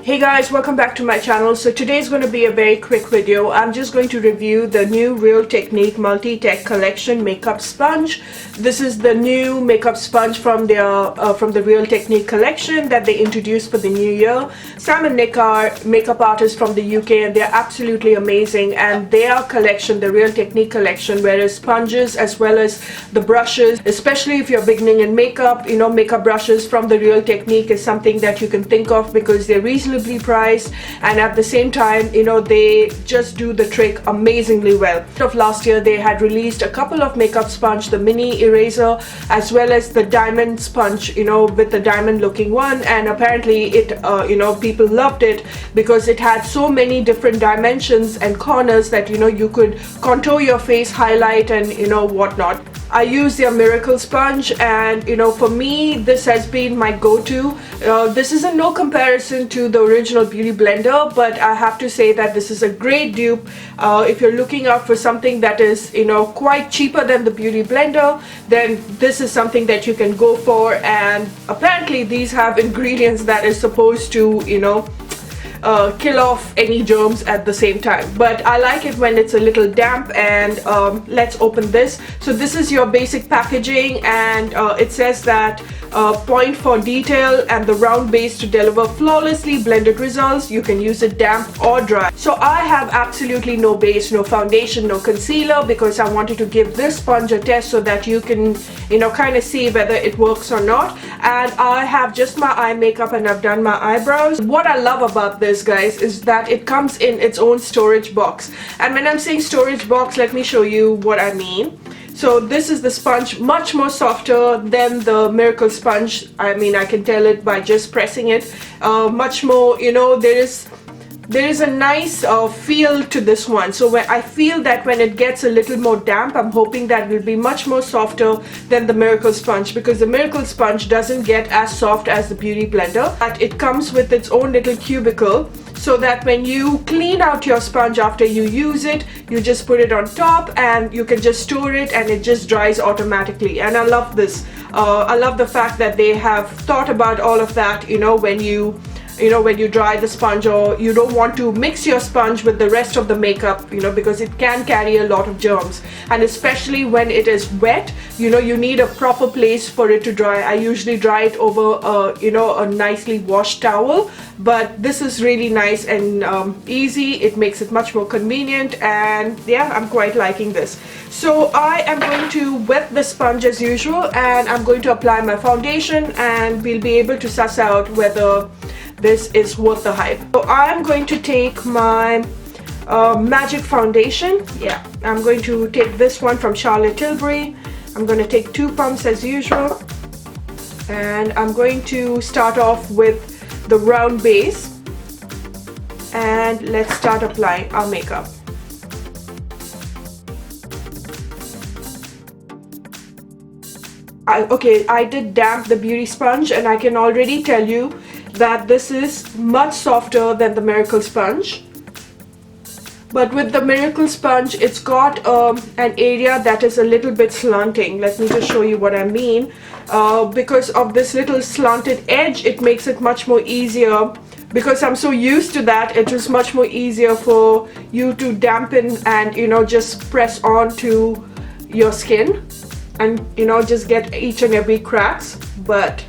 Hey guys, welcome back to my channel. So today is going to be a very quick video. I'm just going to review the new Real Technique Multi-Tech Collection makeup sponge. This is the new makeup sponge from the Real Technique collection that they introduced for the new year. Sam and Nick are makeup artists from the UK and they're absolutely amazing, and their collection, the Real Technique collection, whereas sponges as well as the brushes, especially if you're beginning in makeup, makeup brushes from the Real Technique is something that you can think of because they're reasonably priced, and at the same time they just do the trick amazingly well. Of last year they had released a couple of makeup sponge, the mini eraser as well as the diamond sponge, with the diamond looking one, and apparently it people loved it because it had so many different dimensions and corners that you could contour your face, highlight, and whatnot. I use their miracle sponge, and for me this has been my go-to. This is in no comparison to the original Beauty Blender, but I have to say that this is a great dupe. If you're looking out for something that is quite cheaper than the Beauty Blender, then this is something that you can go for. And apparently these have ingredients that is supposed to kill off any germs at the same time, but I like it when it's a little damp. And let's open this. So this is your basic packaging, and it says that point for detail and the round base to deliver flawlessly blended results. You can use it damp or dry. So I have absolutely no base, no foundation, no concealer, because I wanted to give this sponge a test so that you can kind of see whether it works or not. And I have just my eye makeup and I've done my eyebrows. What I love about this, guys, is that it comes in its own storage box. And when I'm saying storage box, let me show you what I mean. So this is the sponge, much more softer than the miracle sponge. I mean, I can tell it by just pressing it. Much more, there is a nice feel to this one. So when I feel that when it gets a little more damp, I'm hoping that it will be much more softer than the miracle sponge, because the miracle sponge doesn't get as soft as the Beauty Blender. But it comes with its own little cubicle, so that when you clean out your sponge after you use it, you just put it on top and you can just store it and it just dries automatically. And I love this. I love the fact that they have thought about all of that, when you dry the sponge, or you don't want to mix your sponge with the rest of the makeup, because it can carry a lot of germs. And especially when it is wet, you need a proper place for it to dry. I usually dry it over a nicely washed towel, but this is really nice and easy. It makes it much more convenient, and yeah, I'm quite liking this. So I am going to wet the sponge as usual, and I'm going to apply my foundation, and we'll be able to suss out whether this is worth the hype. So I'm going to take my magic foundation. Yeah, I'm going to take this one from Charlotte Tilbury. I'm going to take 2 pumps as usual, and I'm going to start off with the round base, and let's start applying our makeup. I did damp the beauty sponge, and I can already tell you that this is much softer than the miracle sponge. But with the miracle sponge, it's got an area that is a little bit slanting. Let me just show you what I mean. Because of this little slanted edge, it makes it much more easier. Because I'm so used to that, it is much more easier for you to dampen and just press onto your skin and just get each and every cracks. But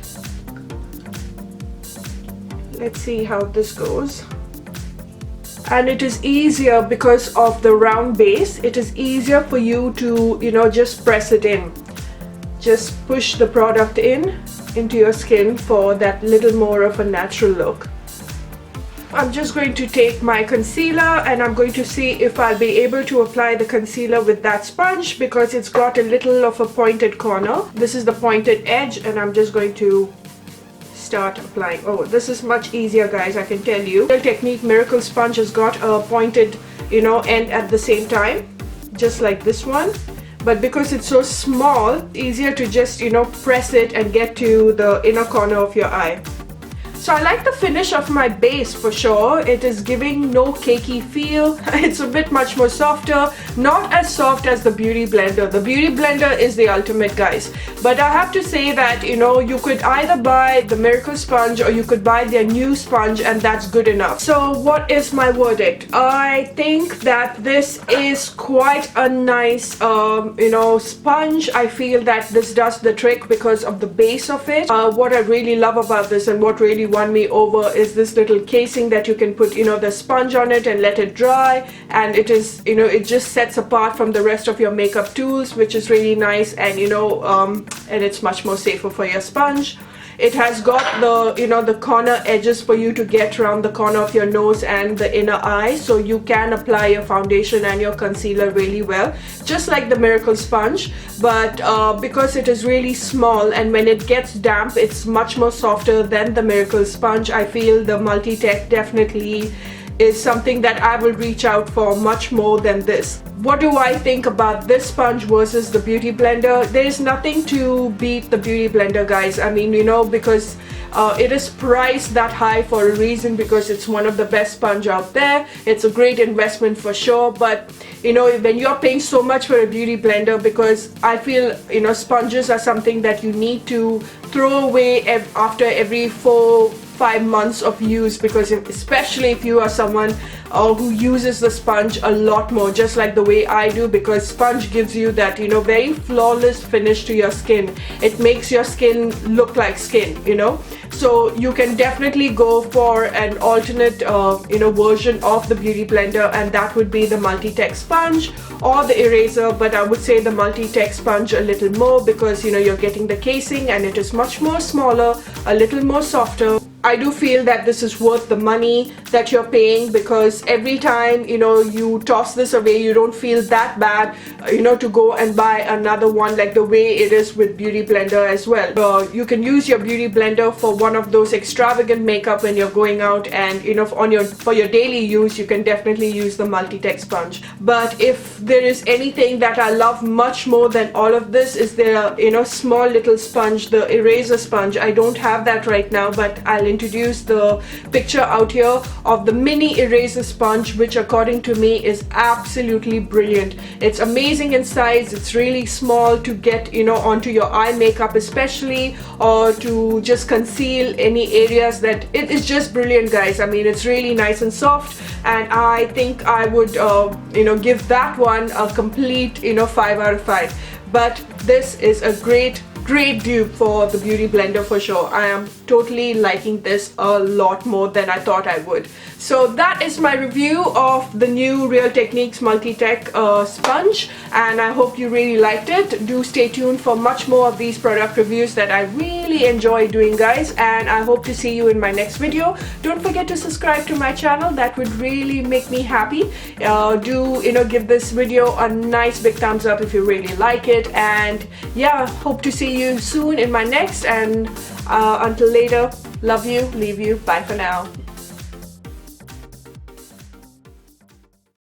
let's see how this goes. And it is easier because of the round base. It is easier for you to just press it in. Just push the product into your skin for that little more of a natural look. I'm just going to take my concealer, and I'm going to see if I'll be able to apply the concealer with that sponge, because it's got a little of a pointed corner. This is the pointed edge, and I'm just going to start applying. Oh, this is much easier, guys, I can tell you. The Technique Miracle Sponge has got a pointed end at the same time, just like this one. But because it's so small, easier to just press it and get to the inner corner of your eye. So I like the finish of my base for sure. It is giving no cakey feel. It's a bit much more softer, not as soft as the Beauty Blender. The Beauty Blender is the ultimate, guys. But I have to say that, you know, you could either buy the Miracle Sponge or you could buy their new sponge, and that's good enough. So what is my verdict? I think that this is quite a nice, you know, sponge. I feel that this does the trick because of the base of it. What I really love about this and what really won me over is this little casing that you can put, you know, the sponge on it and let it dry, and it is, you know, it just sets apart from the rest of your makeup tools, which is really nice. And you know, and it's much more safer for your sponge. It has got the, you know, the corner edges for you to get around the corner of your nose and the inner eye, so you can apply your foundation and your concealer really well, just like the Miracle Sponge. But because it is really small and when it gets damp, it's much more softer than the Miracle Sponge, I feel the Multi-Tech definitely is something that I will reach out for much more than this. What do I think about this sponge versus the Beauty Blender? There is nothing to beat the Beauty Blender, guys. I mean, you know, because it is priced that high for a reason, because it's one of the best sponge out there. It's a great investment for sure. But you know, when you're paying so much for a Beauty Blender, because I feel, you know, sponges are something that you need to throw away after every 4-5 months of use, because especially if you are someone who uses the sponge a lot more, just like the way I do, because sponge gives you that, you know, very flawless finish to your skin. It makes your skin look like skin, you know. So you can definitely go for an alternate you know, version of the Beauty Blender, and that would be the Multi-Tech sponge or the eraser. But I would say the Multi-Tech sponge a little more, because you know, you're getting the casing and it is much more smaller, a little more softer. I do feel that this is worth the money that you're paying, because every time, you know, you toss this away, you don't feel that bad, you know, to go and buy another one, like the way it is with Beauty Blender as well. You can use your Beauty Blender for one of those extravagant makeup when you're going out, and you know, for your daily use, you can definitely use the Multi-Tech sponge. But if there is anything that I love much more than all of this, is their, you know, small little sponge, the eraser sponge. I don't have that right now, but I'll introduce the picture out here of the mini eraser sponge, which according to me is absolutely brilliant. It's amazing in size. It's really small to get, you know, onto your eye makeup especially, or to just conceal any areas. That it is just brilliant, guys. I mean, it's really nice and soft, and I think I would you know, give that one a complete, you know, 5 out of 5. But this is a great dupe for the Beauty Blender for sure. I am totally liking this a lot more than I thought I would. So that is my review of the new Real Techniques Multi-Tech sponge, and I hope you really liked it. Do stay tuned for much more of these product reviews that I really enjoy doing, guys, and I hope to see you in my next video. Don't forget to subscribe to my channel. That would really make me happy. Do, you know, give this video a nice big thumbs up if you really like it, and yeah, hope to see you soon in my next. And until later, love you, leave you, bye for now.